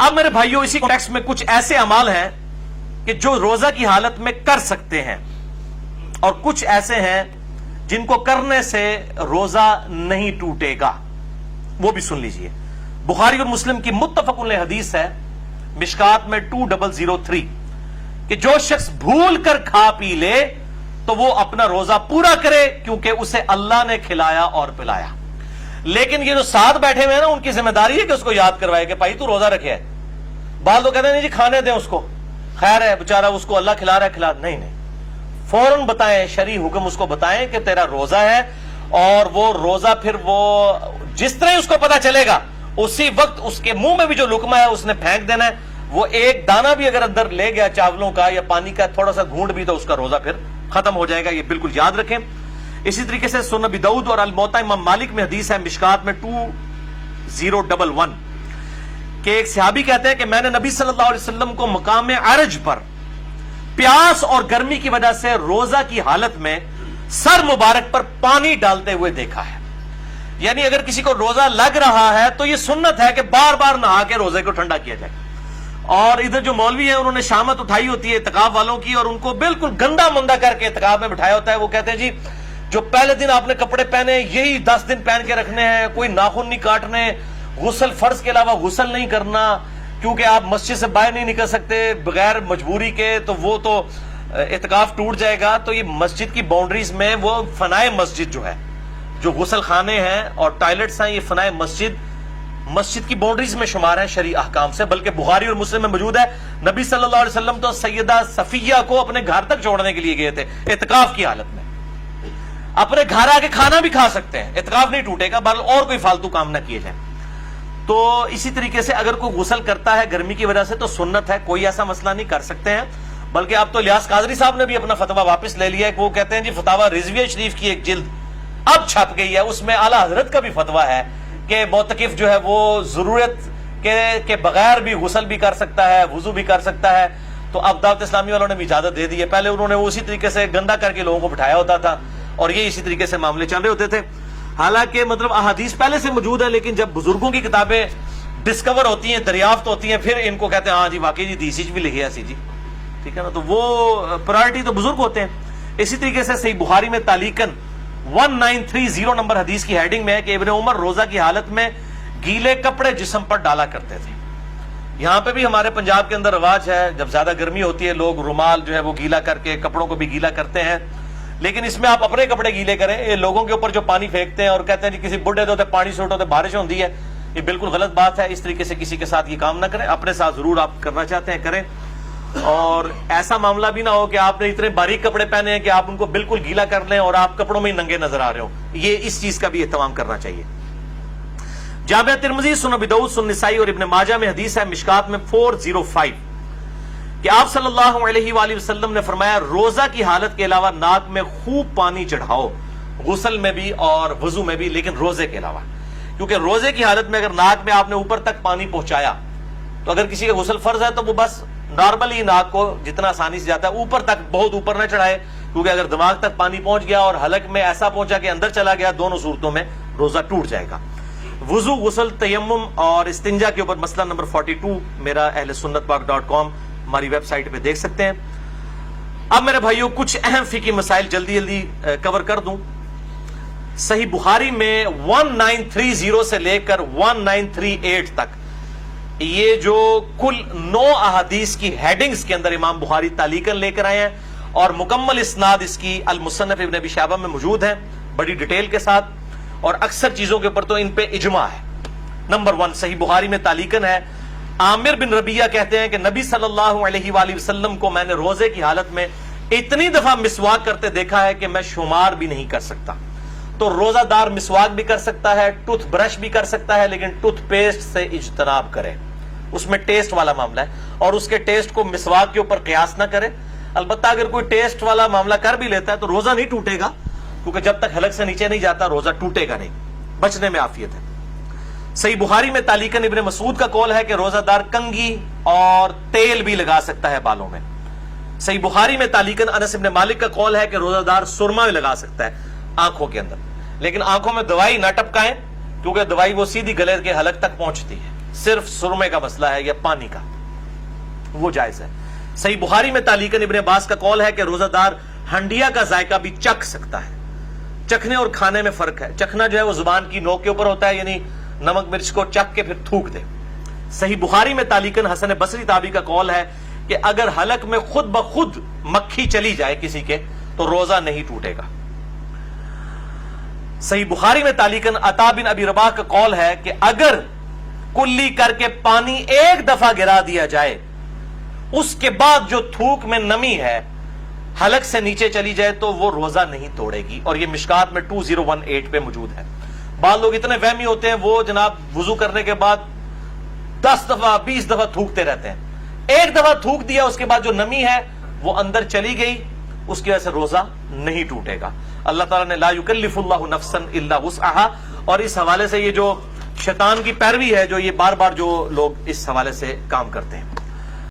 اب میرے بھائیوں اسی کانٹیکسٹ میں کچھ ایسے اعمال ہیں کہ جو روزہ کی حالت میں کر سکتے ہیں اور کچھ ایسے ہیں جن کو کرنے سے روزہ نہیں ٹوٹے گا، وہ بھی سن لیجئے۔ بخاری اور مسلم کی متفق علیہ حدیث ہے مشکات میں 2003 کہ جو شخص بھول کر کھا پی لے تو وہ اپنا روزہ پورا کرے کیونکہ اسے اللہ نے کھلایا اور پلایا۔ لیکن یہ جو ساتھ بیٹھے ہوئے ہیں نا، ان کی ذمہ داری ہے کہ اس کو یاد کروائے کہ بھائی تو روزہ رکھے ہے۔ بعض لوگ کہتے ہیں نہیں جی کھانے دیں اس کو، خیر ہے بیچارہ، اس کو اللہ کھلا رہا ہے، کھلا نہیں فوراً بتائیں، شرعی حکم اس کو بتائیں کہ تیرا روزہ ہے، اور وہ روزہ پھر وہ جس طرح اس کو پتا چلے گا اسی وقت اس کے منہ میں بھی جو لقمہ ہے اس نے پھینک دینا ہے۔ وہ ایک دانہ بھی اگر اندر لے گیا چاولوں کا یا پانی کا تھوڑا سا گھونٹ بھی، تو اس کا روزہ پھر ختم ہو جائے گا، یہ بالکل یاد رکھیں۔ اسی طریقے سے سنن ابی داؤد اور الموطا امام مالک میں حدیث ہے مشکات میں 2011 کہ ایک صحابی کہتے ہیں کہ میں نے نبی صلی اللہ علیہ وسلم کو مقام عرج پر پیاس اور گرمی کی وجہ سے روزہ کی حالت میں سر مبارک پر پانی ڈالتے ہوئے دیکھا ہے۔ یعنی اگر کسی کو روزہ لگ رہا ہے تو یہ سنت ہے کہ بار بار نہا کے روزے کو ٹھنڈا کیا جائے۔ اور ادھر جو مولوی ہیں انہوں نے شامت اٹھائی ہوتی ہے اعتکاف والوں کی، اور ان کو بالکل گندا مندا کر کے اعتکاف میں بٹھایا ہوتا ہے۔ وہ کہتے ہیں جی جو پہلے دن آپ نے کپڑے پہنے یہی 10 دن پہن کے رکھنے ہیں، کوئی ناخن نہیں کاٹنے، غسل فرض کے علاوہ غسل نہیں کرنا، کیونکہ آپ مسجد سے باہر نہیں نکل سکتے بغیر مجبوری کے، تو وہ تو اعتکاف ٹوٹ جائے گا۔ تو یہ مسجد کی باؤنڈریز میں وہ فنائے مسجد جو ہے، جو غسل خانے ہیں اور ٹوائلٹس ہیں، یہ فنائے مسجد کی باؤنڈریز میں شمار ہے شرعی احکام سے۔ بلکہ بخاری اور مسلم میں موجود ہے نبی صلی اللہ علیہ وسلم تو سیدہ صفیہ کو اپنے گھر تک چھوڑنے کے لیے گئے تھے اعتکاف کی حالت میں۔ اپنے گھر آ کے کھانا بھی کھا سکتے ہیں، اعتکاف نہیں ٹوٹے گا، بلکہ اور کوئی فالتو کام نہ کیے جائیں۔ تو اسی طریقے سے اگر کوئی غسل کرتا ہے گرمی کی وجہ سے تو سنت ہے، کوئی ایسا مسئلہ نہیں، کر سکتے ہیں۔ بلکہ اب تو الیاس قادری صاحب نے بھی اپنا فتویٰ واپس لے لیا ہے کہ وہ کہتے ہیں جی فتاوی رضویہ شریف کی ایک جلد اب چھپ گئی ہے، اس میں اعلیٰ حضرت کا بھی فتویٰ ہے کہ معتکف جو ہے وہ ضرورت کے بغیر بھی غسل بھی کر سکتا ہے، وضو بھی کر سکتا ہے۔ تو اب دعوت اسلامی والوں نے بھی اجازت دے دی ہے۔ پہلے انہوں نے اسی طریقے سے گندا کر کے لوگوں کو بٹھایا ہوتا تھا اور یہ اسی طریقے سے معاملے چل رہے ہوتے تھے۔ حالانکہ مطلب احادیث پہلے سے موجود ہے، لیکن جب بزرگوں کی کتابیں ڈسکور ہوتی ہیں، دریافت ہوتی ہیں، پھر ان کو کہتے ہیں ہاں جی واقعی جی دیسی بھی لکھی ایسی جی، ٹھیک ہے نا، تو وہ پرائرٹی تو بزرگ ہوتے ہیں۔ اسی طریقے سے صحیح بخاری میں تعلیقاً 1930 نمبر حدیث کی ہیڈنگ میں ہے کہ ابن عمر روزہ کی حالت میں گیلے کپڑے جسم پر ڈالا کرتے تھے۔ یہاں پہ بھی ہمارے پنجاب کے اندر رواج ہے، جب زیادہ گرمی ہوتی ہے لوگ رومال جو ہے وہ گیلا کر کے کپڑوں کو بھی گیلا کرتے ہیں، لیکن اس میں آپ اپنے کپڑے گیلے کریں۔ یہ لوگوں کے اوپر جو پانی پھینکتے ہیں اور کہتے ہیں جی کسی بڈھے تو پانی سے اٹھو بارش ہوتی ہے، یہ بالکل غلط بات ہے۔ اس طریقے سے کسی کے ساتھ یہ کام نہ کریں، اپنے ساتھ ضرور آپ کرنا چاہتے ہیں کریں، اور ایسا معاملہ بھی نہ ہو کہ آپ نے اتنے باریک کپڑے پہنے ہیں کہ آپ ان کو بالکل گیلا کر لیں اور آپ کپڑوں میں ہی ننگے نظر آ رہے ہوں۔ یہ اس چیز کا بھی اہتمام کرنا چاہیے۔ جامع ترمذی، سنن ابی داؤد، سنن نسائی اور ابن ماجہ میں حدیث ہے مشکات میں 405 کہ آپ صلی اللہ علیہ وآلہ وسلم نے فرمایا روزہ کی حالت کے علاوہ ناک میں خوب پانی چڑھاؤ، غسل میں بھی اور وضو میں بھی، لیکن روزے کے علاوہ، کیونکہ روزے کی حالت میں اگر ناک میں آپ نے اوپر تک پانی پہنچایا تو اگر کسی کا غسل فرض ہے تو وہ بس نارملی ناک کو جتنا آسانی سے جاتا ہے اوپر تک، بہت اوپر نہ چڑھائے، کیونکہ اگر دماغ تک پانی پہنچ گیا اور حلق میں ایسا پہنچا کہ اندر چلا گیا، دونوں صورتوں میں روزہ ٹوٹ جائے گا۔ وضو، غسل، تیمم اور استنجا کے اوپر مسئلہ نمبر 42 میرا اہل سنت پاک.com ہماری ویب سائٹ پہ دیکھ سکتے ہیں۔ اب میرے بھائیوں کچھ اہم فقہی مسائل جلدی کور کر دوں۔ صحیح بخاری میں 1930 سے لے کر 1938 تک یہ جو کل 9 احادیث کی ہیڈنگز کے اندر امام بخاری تعلیقاً لے کر آئے ہیں، اور مکمل اسناد اس کی المصنف ابن ابی شیبہ میں موجود ہے بڑی ڈیٹیل کے ساتھ، اور اکثر چیزوں کے اوپر تو ان پہ اجماع ہے۔ نمبر 1 صحیح بخاری میں تعلیقاً ہے، عامر بن ربیعہ کہتے ہیں کہ نبی صلی اللہ علیہ وآلہ وسلم کو میں نے روزے کی حالت میں اتنی دفعہ مسواک کرتے دیکھا ہے کہ میں شمار بھی نہیں کر سکتا۔ تو روزہ دار مسواک بھی کر سکتا ہے، ٹوتھ برش بھی کر سکتا ہے، لیکن ٹوتھ پیسٹ سے اجتناب کرے، اس میں ٹیسٹ والا معاملہ ہے، اور اس کے ٹیسٹ کو مسواک کے اوپر قیاس نہ کرے۔ البتہ اگر کوئی ٹیسٹ والا معاملہ کر بھی لیتا ہے تو روزہ نہیں ٹوٹے گا، کیونکہ جب تک حلق سے نیچے نہیں جاتا روزہ ٹوٹے گا نہیں، بچنے میں عافیت ہے۔ صحیح بخاری میں تعلیقاً ابن مسعود کا قول ہے کہ روزہ دار کنگھی اور تیل بھی لگا سکتا ہے بالوں میں۔ صحیح بخاری میں تعلیقاً انس بن مالک کا قول ہے کہ روزہ دار سرما بھی لگا سکتا ہے آنکھوں کے اندر، لیکن آنکھوں میں دوائی نہ ٹپکائیں، کیونکہ دوائی وہ سیدھی گلے کے حلق تک پہنچتی ہے۔ صرف سرمے کا مسئلہ ہے یا پانی کا، وہ جائز ہے۔ صحیح بخاری میں تعلیقاً ابن عباس کا قول ہے کہ روزہ دار ہنڈیا کا ذائقہ بھی چکھ سکتا ہے۔ چکھنے اور کھانے میں فرق ہے۔ چکھنا جو ہے وہ زبان کی نوک کے اوپر ہوتا ہے، یعنی نمک مرچ کو چکھ کے پھر تھوک دے۔ صحیح بخاری میں تعلیقاً حسن بصری تابعی کا قول ہے کہ اگر حلق میں خود بخود مکھی چلی جائے کسی کے تو روزہ نہیں ٹوٹے گا۔ صحیح بخاری میں تعلیقاً عطا بن ابی رباح کا قول ہے کہ اگر کلی کر کے پانی ایک دفعہ گرا دیا جائے، اس کے بعد جو تھوک میں نمی ہے حلق سے نیچے چلی جائے تو وہ روزہ نہیں توڑے گی، اور یہ مشکات میں 2018 پہ موجود ہے۔ بعض لوگ اتنے وہمی ہوتے ہیں، وہ جناب وضو کرنے کے بعد 10 دفعہ 20 دفعہ تھوکتے رہتے ہیں۔ ایک دفعہ تھوک دیا، اس کے بعد جو نمی ہے وہ اندر چلی گئی، اس کی وجہ سے روزہ نہیں ٹوٹے گا۔ اللہ تعالیٰ نے لا یکلف اللہ نفسا الا وسعها، اور اس حوالے سے یہ جو شیطان کی پیروی ہے، جو یہ بار بار جو لوگ اس حوالے سے کام کرتے ہیں۔